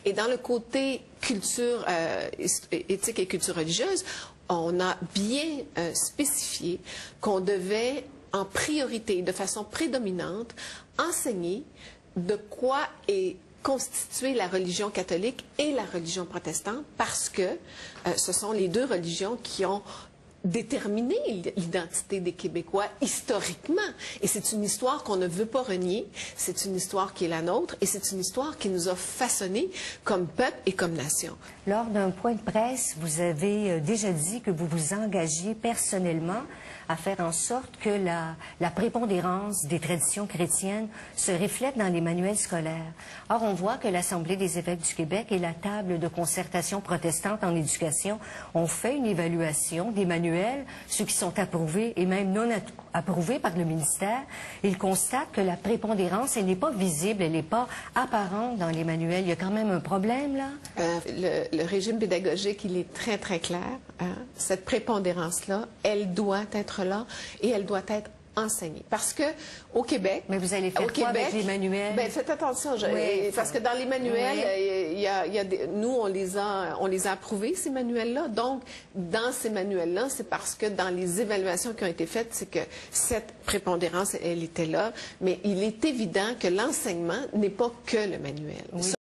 Et dans le côté culture, éthique et culture religieuse, on a bien spécifié qu'on devait, en priorité, de façon prédominante, enseigner de quoi est constituée la religion catholique et la religion protestante, parce que ce sont les deux religions qui ont déterminé l'identité des Québécois historiquement. Et c'est une histoire qu'on ne veut pas renier, c'est une histoire qui est la nôtre, et c'est une histoire qui nous a façonnés comme peuple et comme nation. Lors d'un point de presse, vous avez déjà dit que vous vous engagiez personnellement à faire en sorte que la prépondérance des traditions chrétiennes se reflète dans les manuels scolaires. Or, on voit que l'Assemblée des évêques du Québec et la table de concertation protestante en éducation ont fait une évaluation des manuels, ceux qui sont approuvés et même non approuvés par le ministère. Ils constatent que la prépondérance, elle n'est pas visible, elle n'est pas apparente dans les manuels. Il y a quand même un problème, là? Le régime pédagogique, il est très, très clair. Hein? Cette prépondérance-là, elle doit être là et elle doit être enseignée. Parce que au Québec... Mais vous allez faire quoi avec les manuels? Bien, faites attention, parce que dans les manuels, nous, on les a approuvés, ces manuels-là. Donc, dans ces manuels-là, c'est parce que dans les évaluations qui ont été faites, c'est que cette prépondérance, elle était là. Mais il est évident que l'enseignement n'est pas que le manuel. Oui.